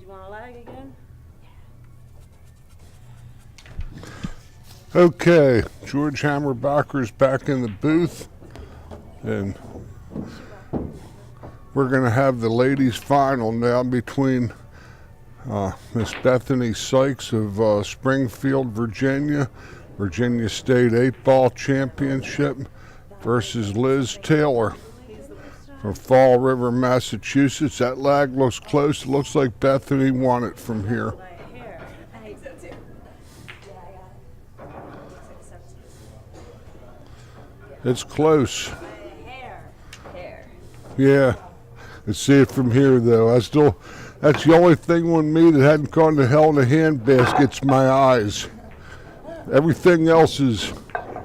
want a lag again? Okay, George Hammerbacher's back in the booth, and we're going to have the ladies' final now between Miss Bethany Sykes of Springfield, Virginia State 8-Ball Championship versus Liz Taylor from Fall River, Massachusetts. That lag looks close. It looks like Bethany won it from here. It's close. Yeah. Let's see it from here, though. That's the only thing on me that hadn't gone to hell in a handbasket's my eyes. Everything else is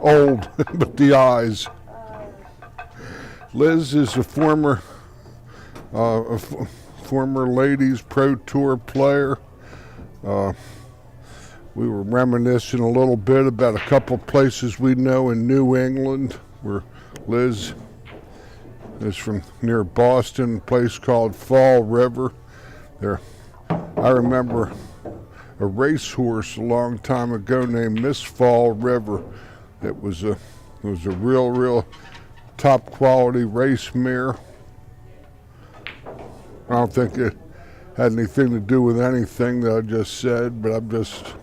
old, but the eyes. Liz is a former ladies pro tour player. We were reminiscing a little bit about a couple places we know in New England where Liz is from near Boston, a place called Fall River. There, I remember a racehorse a long time ago named Miss Fall River. It was a real top quality race mare. I don't think it had anything to do with anything that I just said, but I'm just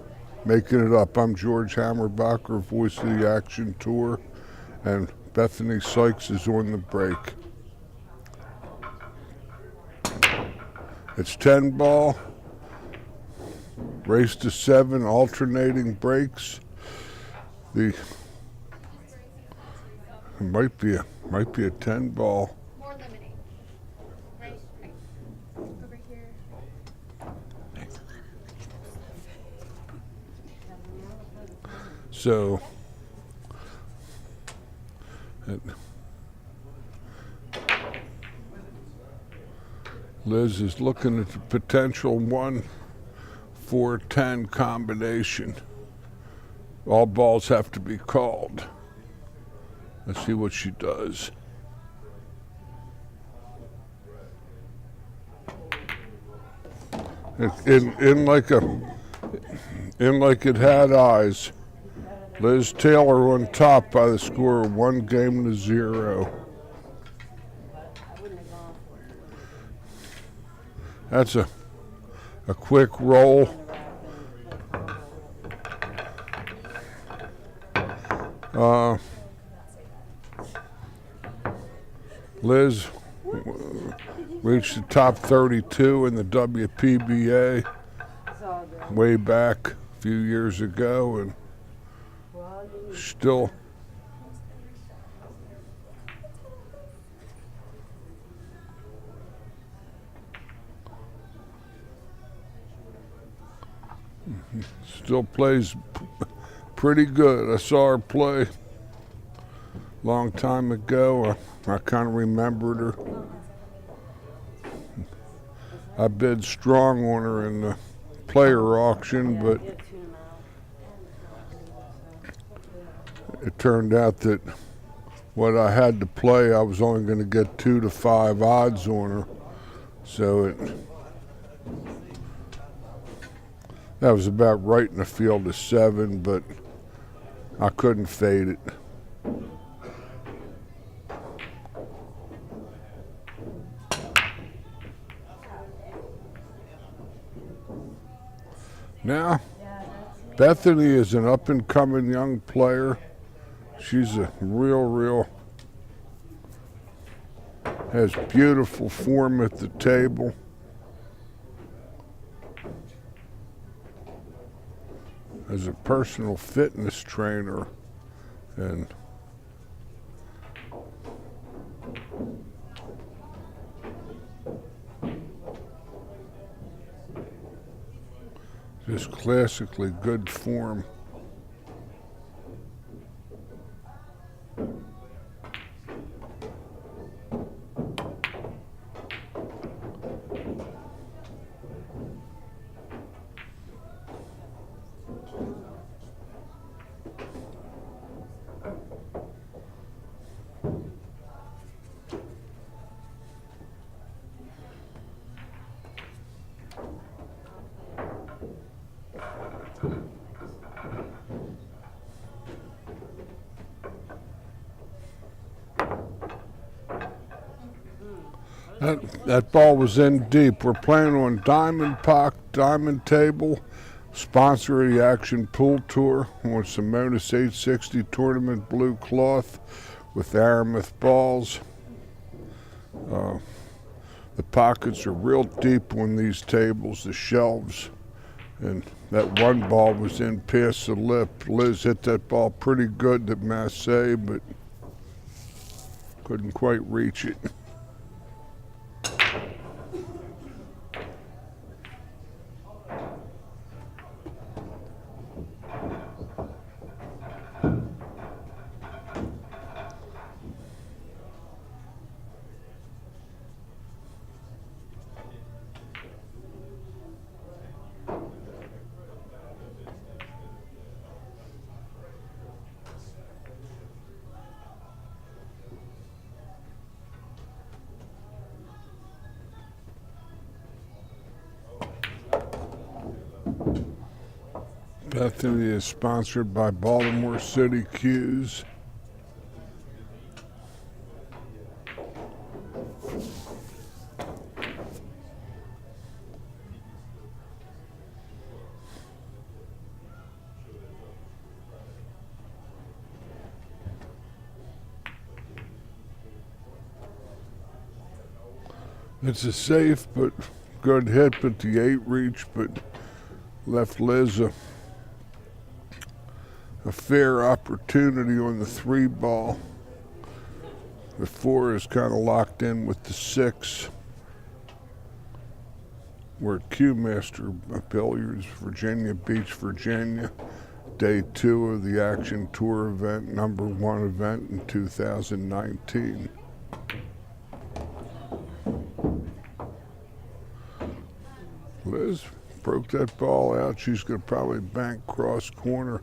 making it up. I'm George Hammerbacher, voice of the Action Tour, and Bethany Sykes is on the break. It's 10-ball, race to 7, alternating breaks. It might be a 10-ball. More limiting. Right. Over here. So Liz is looking at the potential 1-4-10 combination. All balls have to be called. Let's see what she does. In like it had eyes. Liz Taylor on top by the score of 1-0. That's a quick roll. Liz reached the top 32 in the WPBA way back a few years ago, and still plays pretty good. I saw her play a long time ago. I kind of remembered her. I bid strong on her in the player auction, but it turned out that what I had to play, I was only going to get 2 to 5 odds on her. So that was about right in the field of 7, but I couldn't fade it. Now, Bethany is an up-and-coming young player. She's a real, has beautiful form at the table. As a personal fitness trainer, and just classically good form. That ball was in deep. We're playing on diamond table, sponsor of the Action Pool Tour on Simonis 860 tournament blue cloth with Aramith balls. The pockets are real deep on these tables, the shelves, and that one ball was in past the lip. Liz hit that ball pretty good at Massey, but couldn't quite reach it. Bethany is sponsored by Baltimore City Q's. It's a safe but good hit, but the 8 reach, but left Liz a fair opportunity on the 3 ball. The 4 is kind of locked in with the 6. We're at Q Master Billiards, Virginia Beach, Virginia. Day 2 of the Action Tour event, number 1 event in 2019. Liz broke that ball out. She's going to probably bank cross corner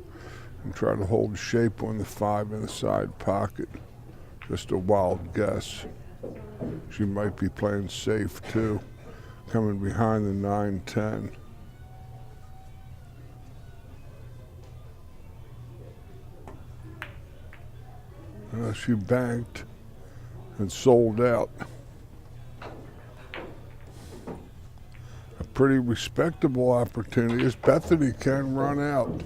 and try to hold shape on the 5 in the side pocket. Just a wild guess. She might be playing safe too, coming behind the 9-10. She banked and sold out. A pretty respectable opportunity as Bethany can run out.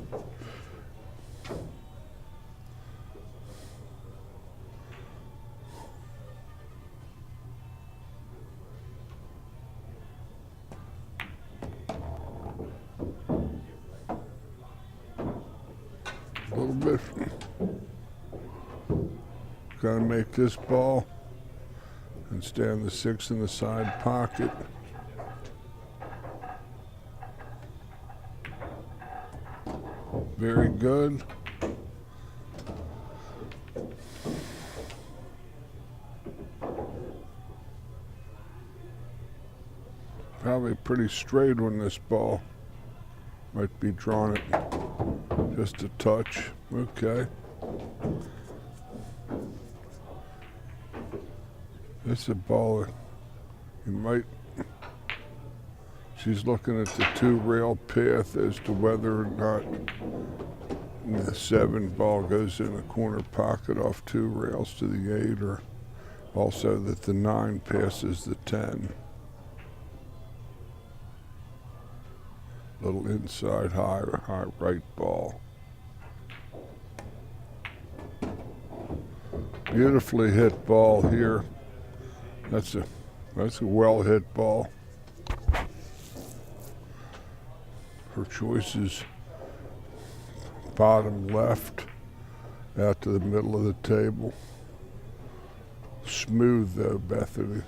A little bit. Got to make this ball and stand the 6 in the side pocket. Very good. Probably pretty straight on this ball. Might be drawn it just a touch. Okay. It's a ball you might. She's looking at the 2-rail path as to whether or not the 7 ball goes in the corner pocket off 2 rails to the 8, or also that the 9 passes the 10. Little inside high right ball. Beautifully hit ball here. That's a well hit ball. Her choice is bottom left out to the middle of the table. Smooth though, Bethany.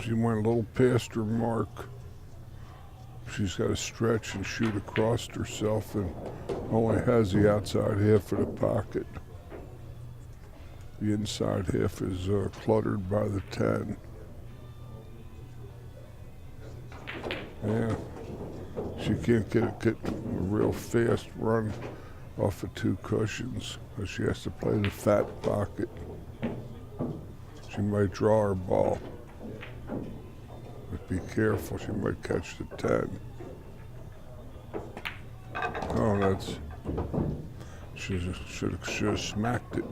She went a little past her mark. She's got to stretch and shoot across herself and only has the outside half of the pocket. The inside half is cluttered by the 10. Yeah, she can't get a real fast run off of 2 cushions, but she has to play the fat pocket. She might draw her ball. But be careful, she might catch the 10. Oh, that's... Should have smacked it.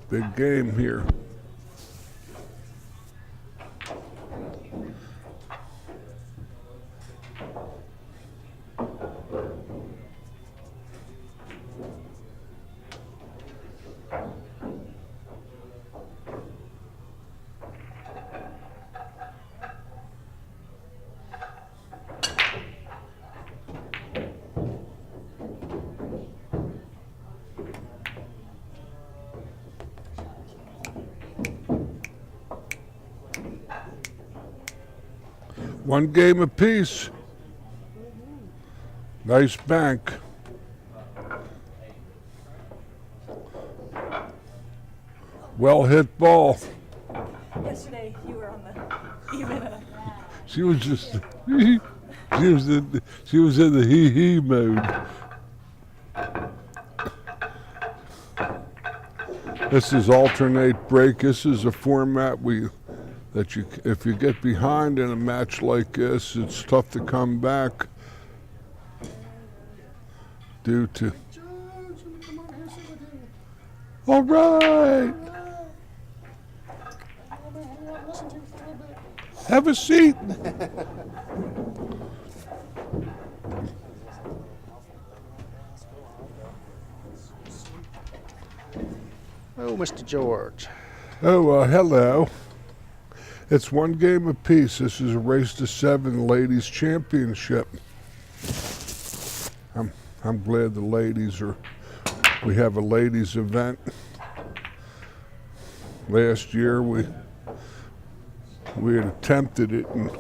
Big game here. One game apiece. Nice bank. Well hit ball. Yesterday you were on the even. She was just she was in the hee mode. This is alternate break. This is a format if you get behind in a match like this, it's tough to come back due to. All right. Have a seat. Oh, Mr. George. Oh, hello. It's one game apiece. This is a race to 7 ladies championship. I'm glad the ladies we have a ladies event. Last year we had attempted it and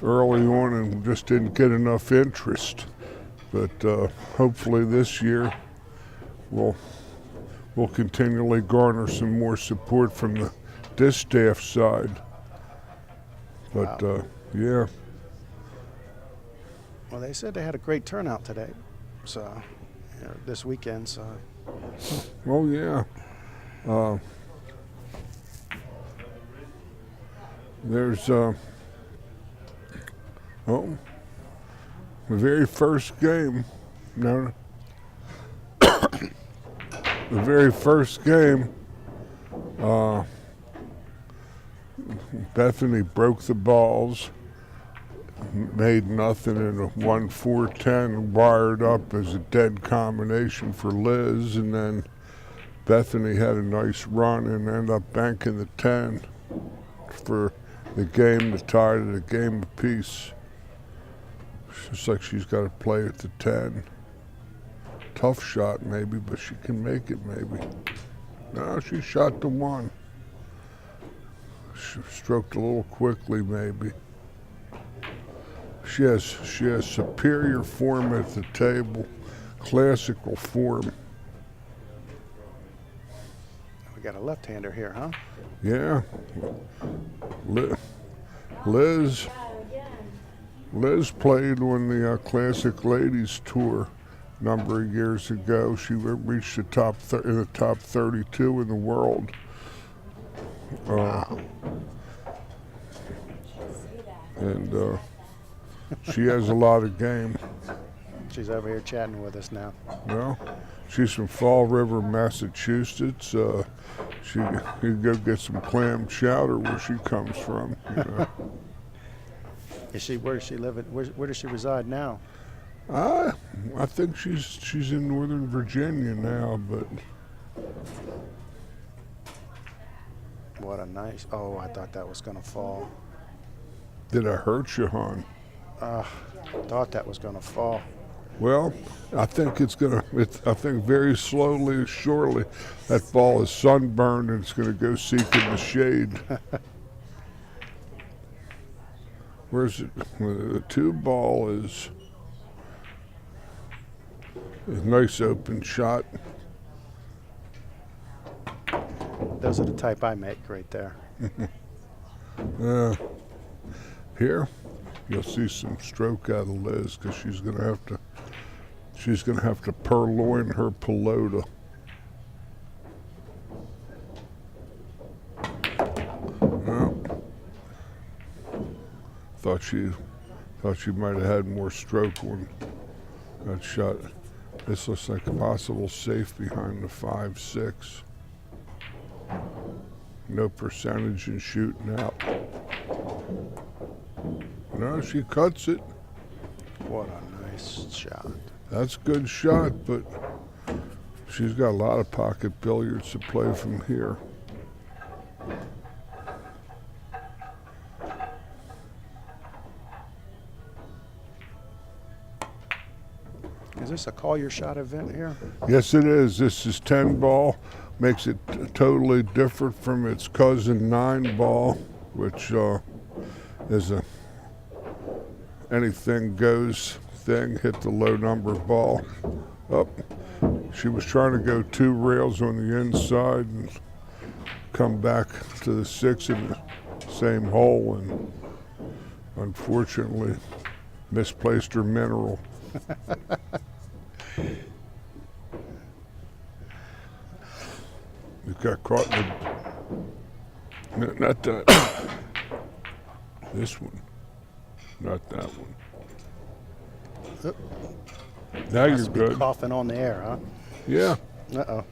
early on and just didn't get enough interest. But hopefully this year we'll continually garner some more support from the distaff side. But Wow. yeah. Well, they said they had a great turnout today, so this weekend. So Oh yeah. There's the very first game. No. The very first game. Bethany broke the balls, made nothing, and a 1-4-10 wired up as a dead combination for Liz, and then Bethany had a nice run and ended up banking the 10 for the game to tie to the game apiece. It's like she's got to play at the 10. Tough shot maybe, but she can make it maybe. No, she shot the 1. She stroked a little quickly maybe. She has superior form at the table, classical form. we got a left-hander here, huh? Yeah. Liz played on the Classic Ladies Tour a number of years ago. She reached the top 32 in the world. And she has a lot of game. She's over here chatting with us now. Well, she's from Fall River, Massachusetts. She could go get some clam chowder where she comes from. You know. Where does she live? Where does she reside now? I think she's in Northern Virginia now, but What a nice. Oh, I thought that was going to fall. did I hurt you, hon? Thought that was going to fall. Well, I think I think very slowly and surely that ball is sunburned and it's going to go seek in the shade. Where's it? The 2 ball is a nice open shot. Those are the type I make right there. Here, you'll see some stroke out of Liz because she's going to have to purloin her pelota. thought she might have had more stroke on that shot. This looks like a possible safe behind the 5-6. No percentage in shooting out. No, she cuts it. What a nice shot. That's a good shot, but she's got a lot of pocket billiards to play from here. Is this a call your shot event here? Yes, it is. This is 10 ball. Makes it totally different from its cousin 9 ball, which is a anything goes thing. Hit the low number ball. Up. She was trying to go 2 rails on the inside and come back to the 6 in the same hole, and unfortunately misplaced her mineral. You got caught in the... No, not that. This one. Not that one. Oop. Now you're Must be good. coughing on the air, huh? Yeah. Uh-oh.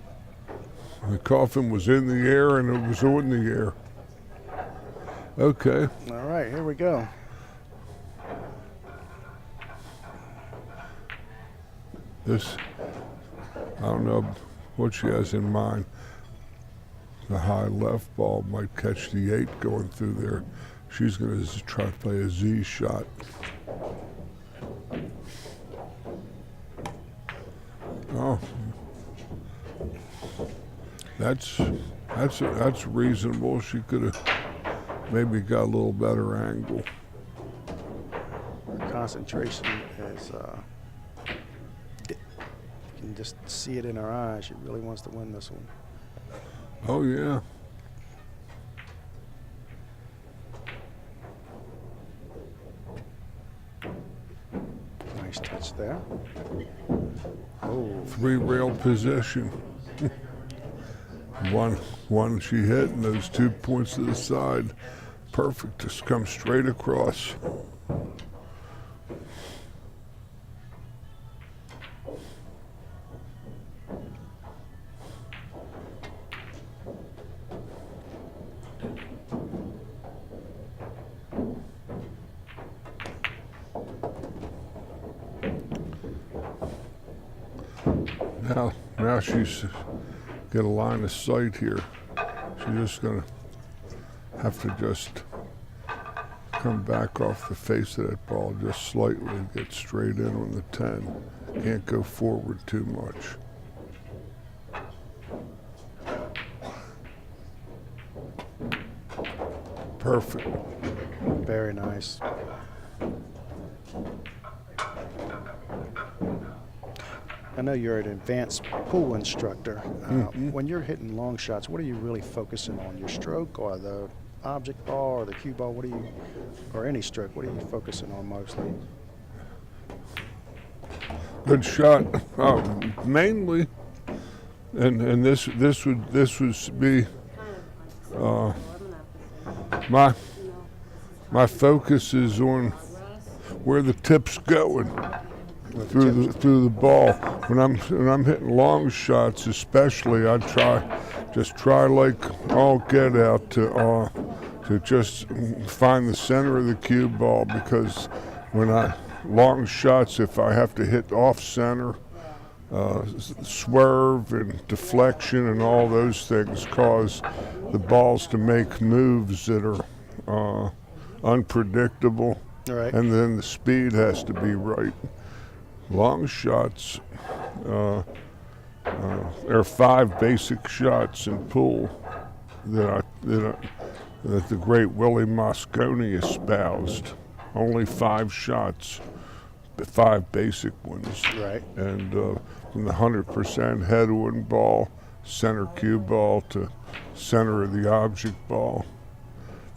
The coffin was in the air and it was on the air. Okay. All right, here we go. This, I don't know what she has in mind. The high left ball might catch the 8 going through there. She's going to try to play a Z shot. Oh, that's reasonable. She could have maybe got a little better angle. Her concentration is, you can just see it in her eyes. She really wants to win this one. Oh yeah. Nice touch there. Oh, 3 rail position. one she hit, and those 2 points to the side. Perfect. Just come straight across. Now she's got a line of sight here. She's just gonna have to just come back off the face of that ball just slightly and get straight in on the 10. Can't go forward too much. Perfect. very nice. I know you're an advanced pool instructor. When you're hitting long shots, what are you really focusing on? Your stroke or the object ball or the cue ball? What are you, or any stroke, what are you focusing on mostly? Good shot. Mainly, and this would be my focus is on where the tip's going through the ball. When I'm hitting long shots, especially, I try like all get out to just find the center of the cue ball, because when long shots, if I have to hit off center, swerve and deflection and all those things cause the balls to make moves that are unpredictable. Right. And then the speed has to be right. Long shots, there are 5 basic shots in pool that the great Willie Mosconi espoused. Only 5 shots, 5 basic ones. Right. And from the 100% head-on ball, center cue ball, to center of the object ball,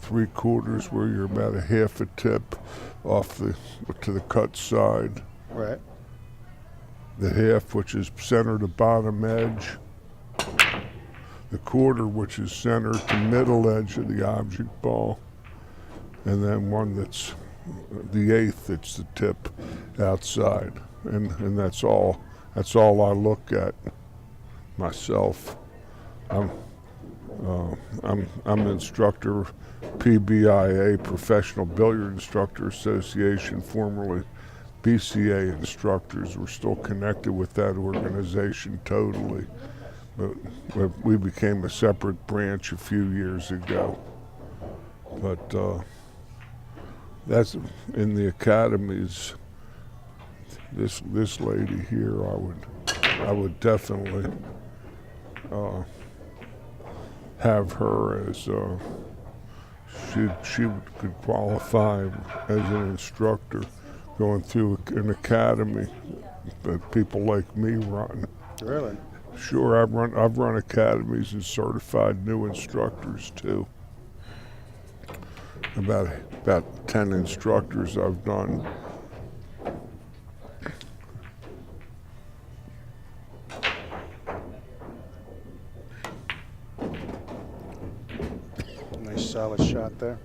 3/4 where you're about a half a tip off to the cut side. Right. The half, which is center to bottom edge. The 1/4, which is center to middle edge of the object ball. And then one that's the eighth. It's the tip outside, and that's all. That's all I look at myself. I'm an instructor, PBIA, Professional Billiard Instructor Association, formerly BCA instructors. We're still connected with that organization totally, but we became a separate branch a few years ago. But that's in the academies. This lady here, I would definitely have her as she could qualify as an instructor going through an academy that people like me run. Really? Sure, I've run academies and certified new instructors too. About 10 instructors I've done. Nice solid shot there.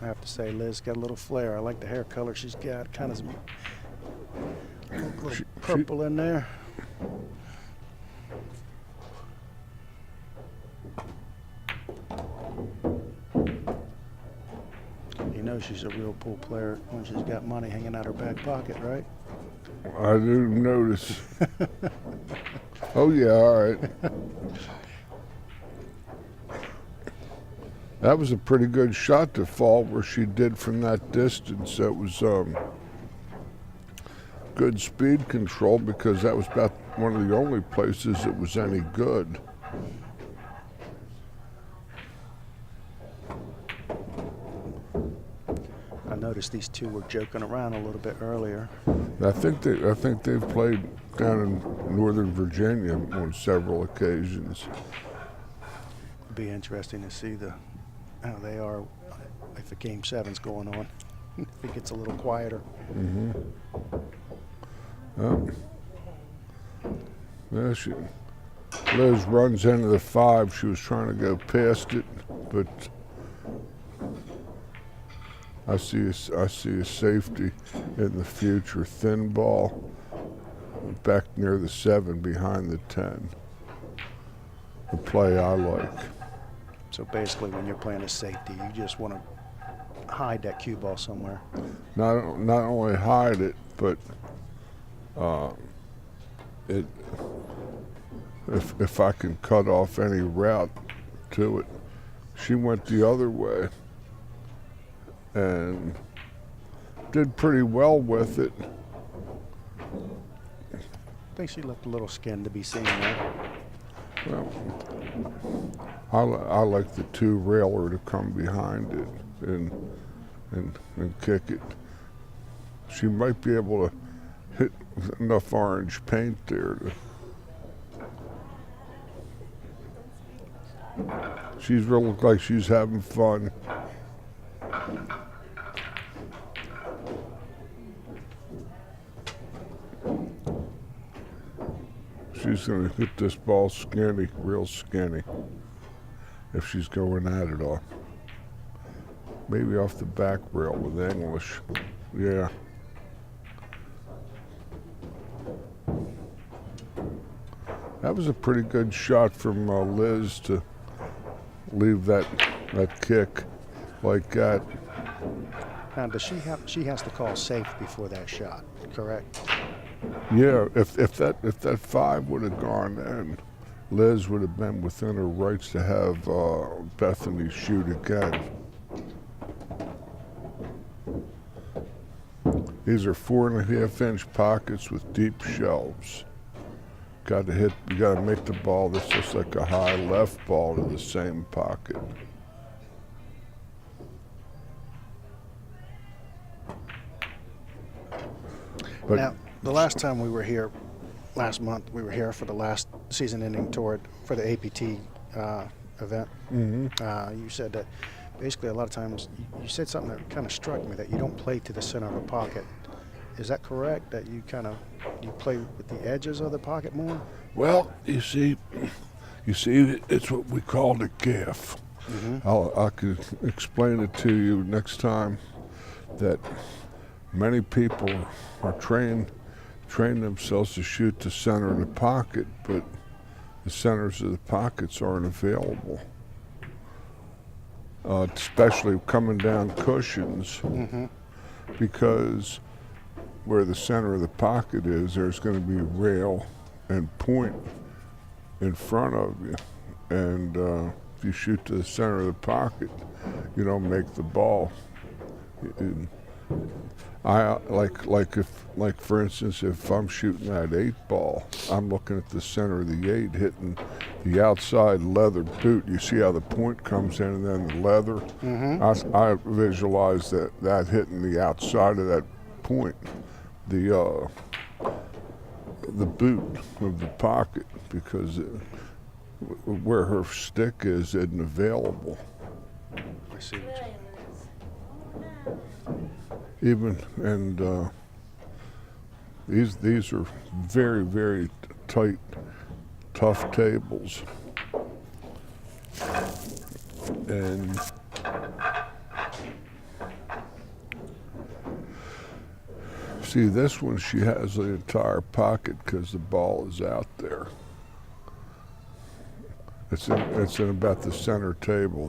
I have to say, Liz got a little flair. I like the hair color she's got. Kind of a little purple in there. You know she's a real pool player when she's got money hanging out her back pocket, right? I didn't notice. Oh yeah, all right. That was a pretty good shot to fall where she did from that distance. That was good speed control, because that was about one of the only places it was any good. I noticed these two were joking around a little bit earlier. I think they've played down in Northern Virginia on several occasions. It'd be interesting to see how they are if a game 7's going on. If it gets a little quieter. Mm-hmm. Oh. Yeah, Liz runs into the 5. She was trying to go past it, but I see a safety in the future. Thin ball back near the 7 behind the 10. The play I like. So basically, when you're playing a safety, you just want to hide that cue ball somewhere. Not only hide it, but if I can cut off any route to it. She went the other way and did pretty well with it. I think she left a little skin to be seen there. Well, I like the 2 railer to come behind it and kick it. She might be able to hit enough orange paint there to. She's really look like she's having fun. She's going to hit this ball skinny, real skinny, if she's going at it off. Maybe off the back rail with English. Yeah. That was a pretty good shot from Liz to leave that kick like that. Now, does she has to call safe before that shot, correct? Yeah, if that 5 would have gone in, Liz would have been within her rights to have Bethany shoot again. These are 4.5-inch pockets with deep shelves. You got to make the ball that's just like a high left ball to the same pocket. But Now, the last time we were here, last month, we were here for the last season-ending tour for the APT event. Mm-hmm. You said that basically a lot of times, you said something that kind of struck me, that you don't play to the center of the pocket. Is that correct, that you play with the edges of the pocket more? Well, you see, it's what we call the gaff. I could explain it to you next time that many people are train themselves to shoot the center of the pocket, but the centers of the pockets aren't available. Especially coming down cushions, because where the center of the pocket is, there's going to be rail and point in front of you, and if you shoot to the center of the pocket, you don't make the ball. I like for instance, if I'm shooting that 8-ball, I'm looking at the center of the 8, hitting the outside leather boot. You see how the point comes in and then the leather? I visualize that hitting the outside of that point, the boot of the pocket, because where her stick is isn't available. I see what you Even and these are very, very tight, tough tables, and see this one, she has the entire pocket because the ball is out there. It's in about the center table.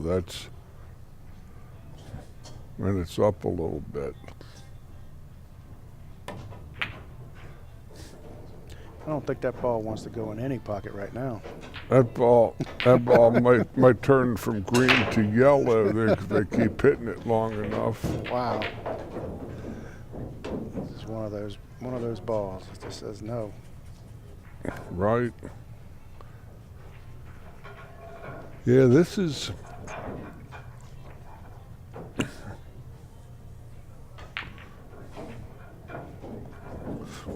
And it's up a little bit. I don't think that ball wants to go in any pocket right now. That ball might turn from green to yellow. They keep hitting it long enough. Wow. This is one of those balls that just says no. Right. Yeah, this is.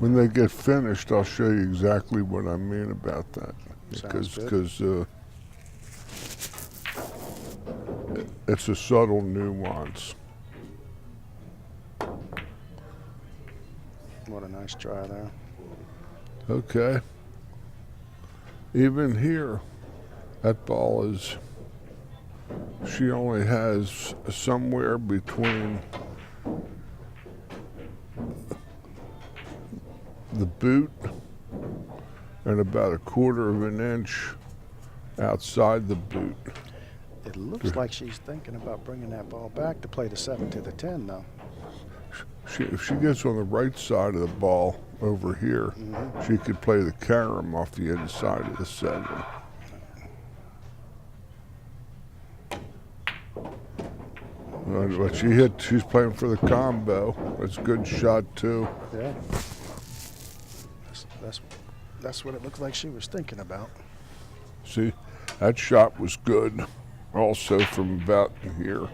When they get finished, I'll show you exactly what I mean about that. Sounds good. Because it's a subtle nuance. What a nice try there. Okay. Even here, that ball is, she only has somewhere between the boot and about 1/4 of an inch outside the boot. It looks like she's thinking about bringing that ball back to play the 7 to the 10, though. If she gets on the right side of the ball over here, she could play the carom off the inside of the 7. But she's playing for the combo. That's a good shot too. Yeah. That's what it looked like she was thinking about. See, that shot was good. Also from about here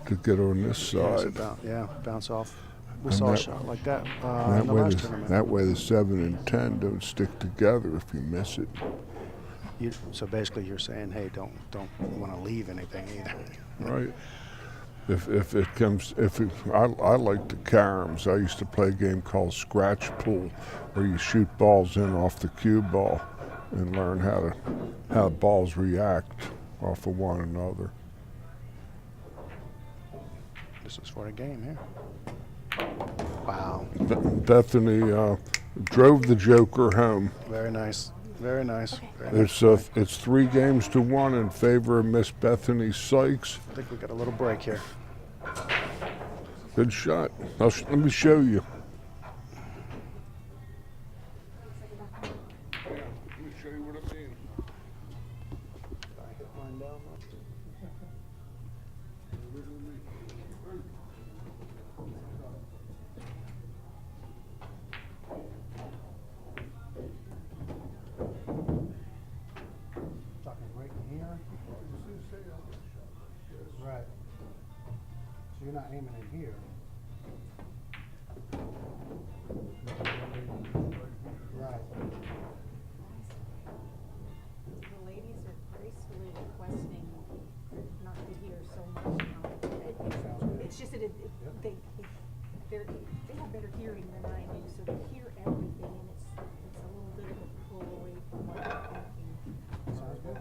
to get on this Yeah, side. bounce off. We And saw a that- shot like that That in the way, last tournament. that way the 7 and 10 don't stick together if you miss it. So basically, you're saying, hey, don't want to leave anything either. Right. I like the caroms. I used to play a game called Scratch Pool, where you shoot balls in off the cue ball and learn how balls react off of one another. This is for a game here. Wow. Bethany drove the joker home. Very nice. Very nice. Very nice. It's 3 games to 1 in favor of Miss Bethany Sykes. I think we got a little break here. Good shot. Let me show you. Let me show you what I mean. Talking right in here. Right. So you're not aiming in here. Right. The ladies are gracefully requesting not to hear so much now. It's just that they have better hearing than I do, so they hear everything, and it's a little bit of a pull away from what they're thinking. Sounds good.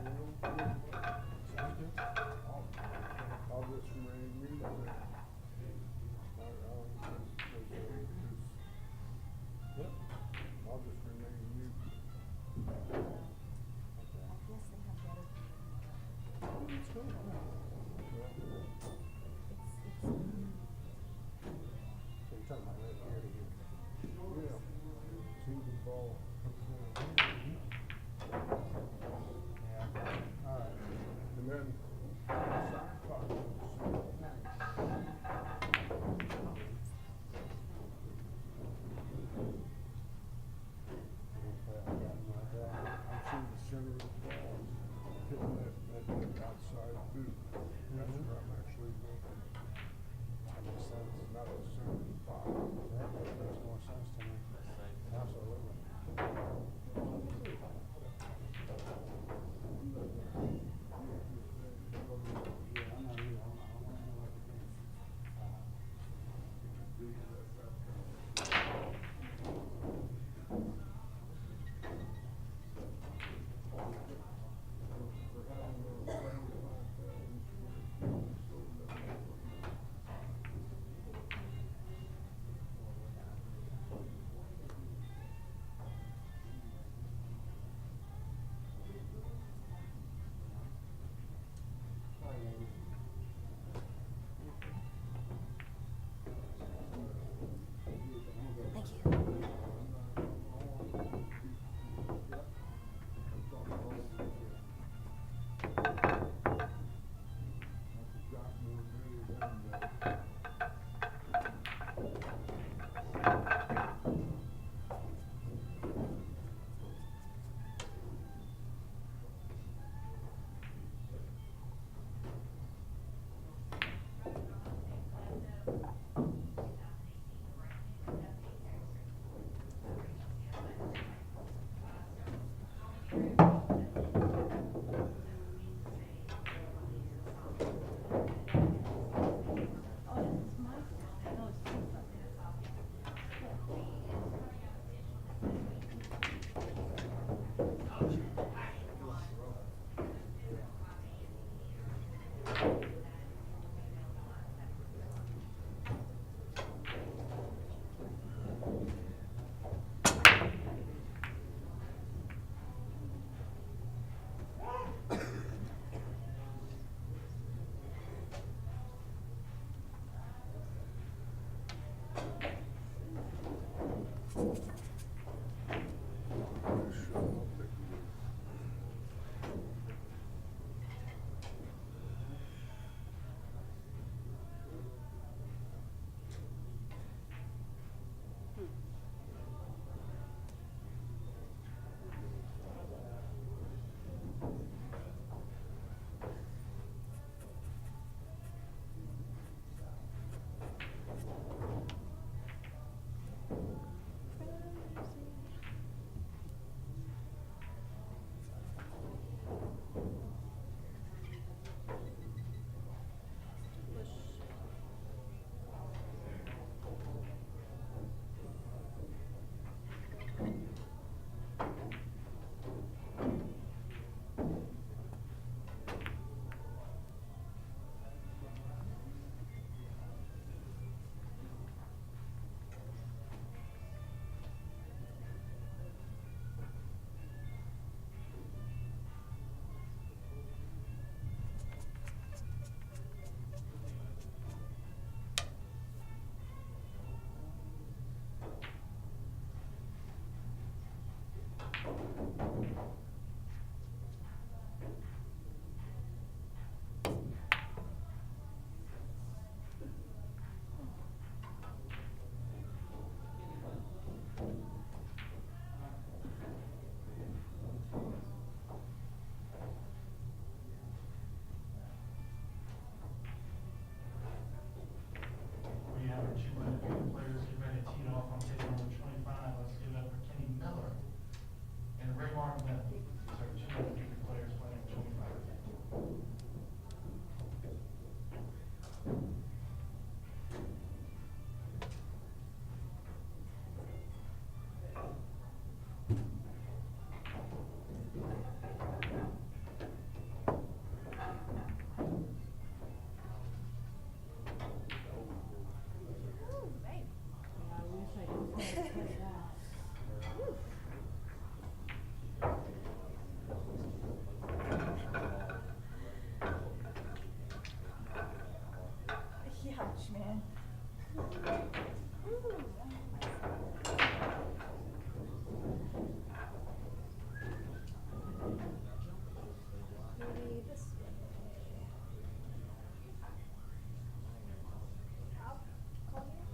man. Maybe this way. I'll call you.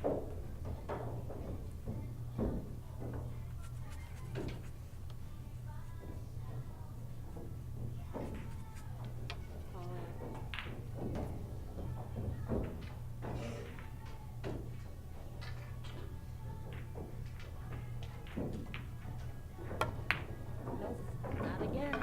Nope, not again.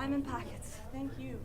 I'm in packets. Thank you.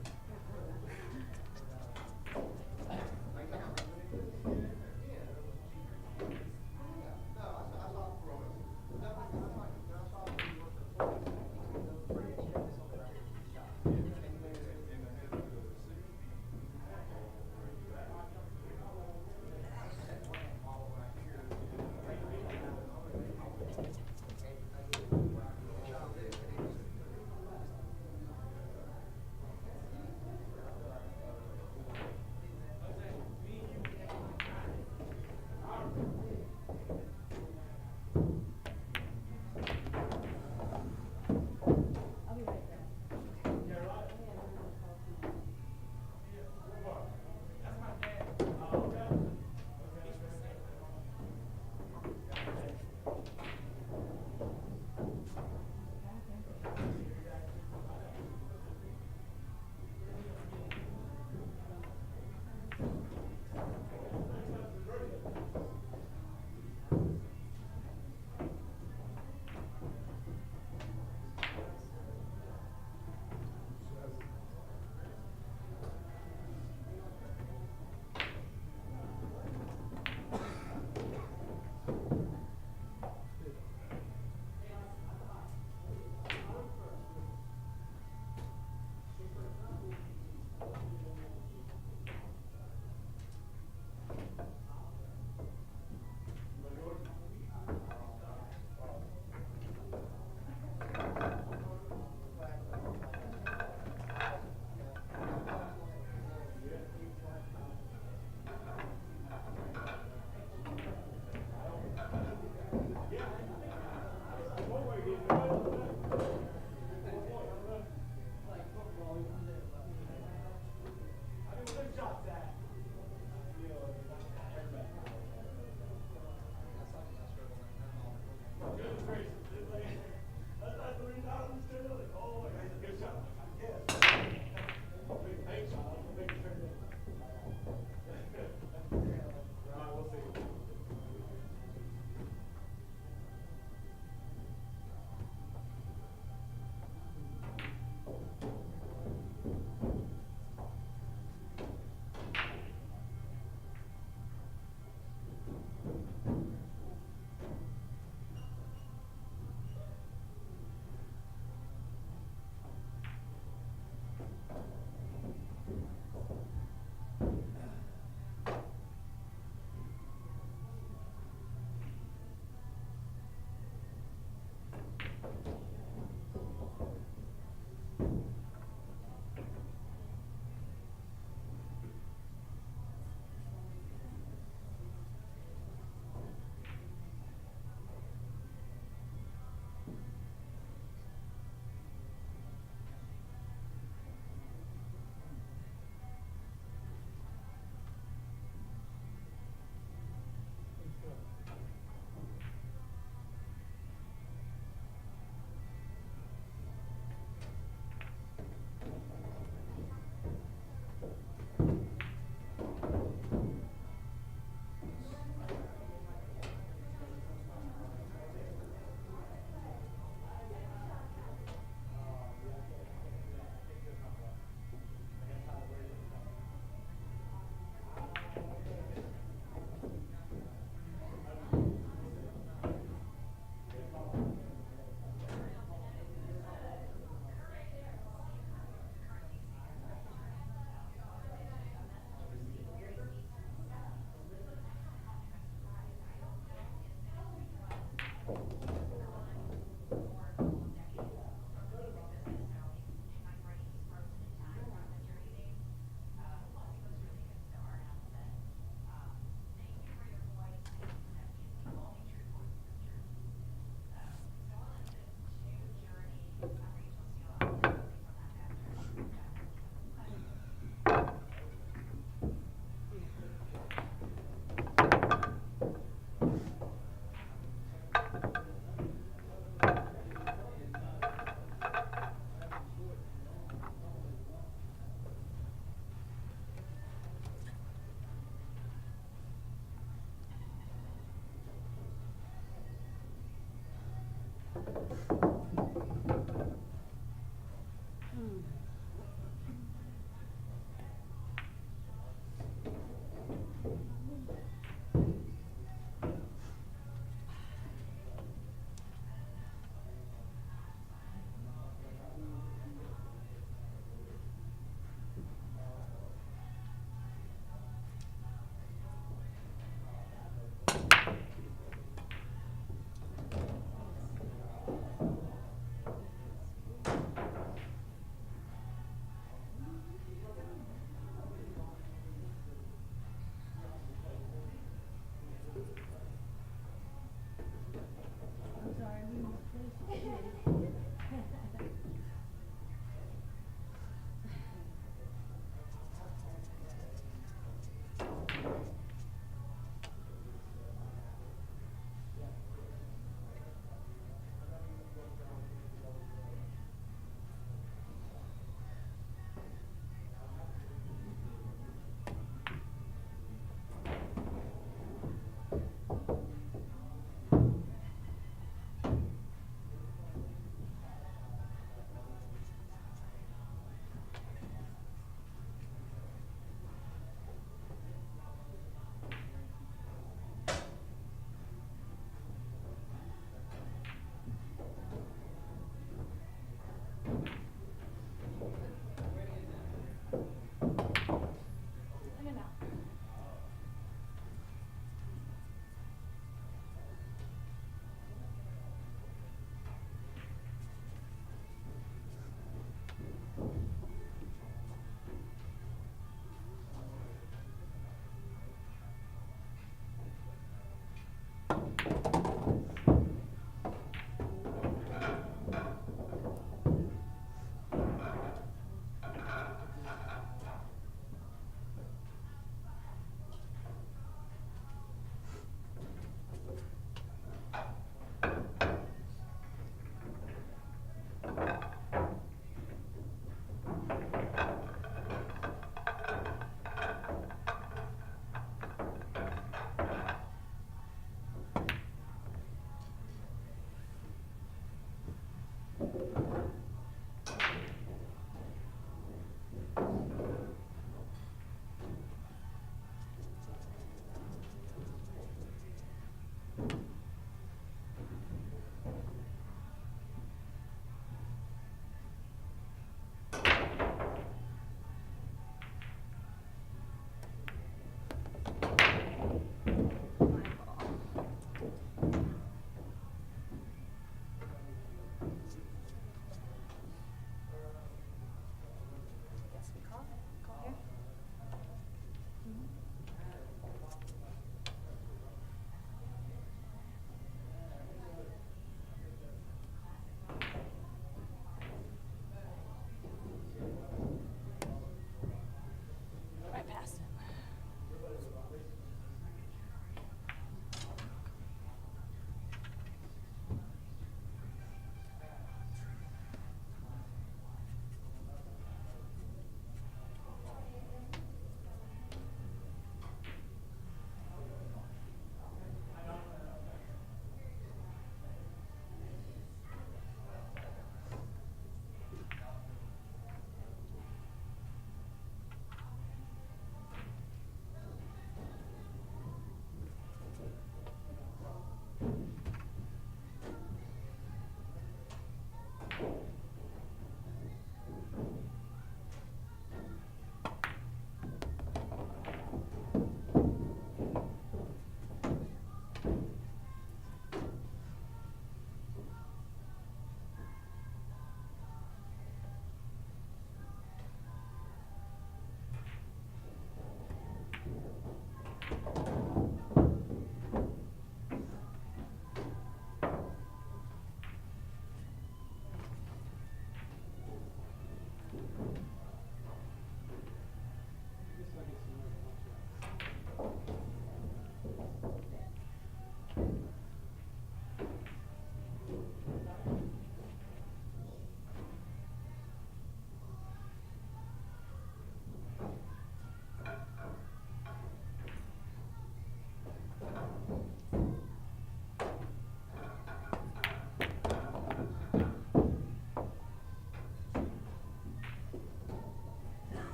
food.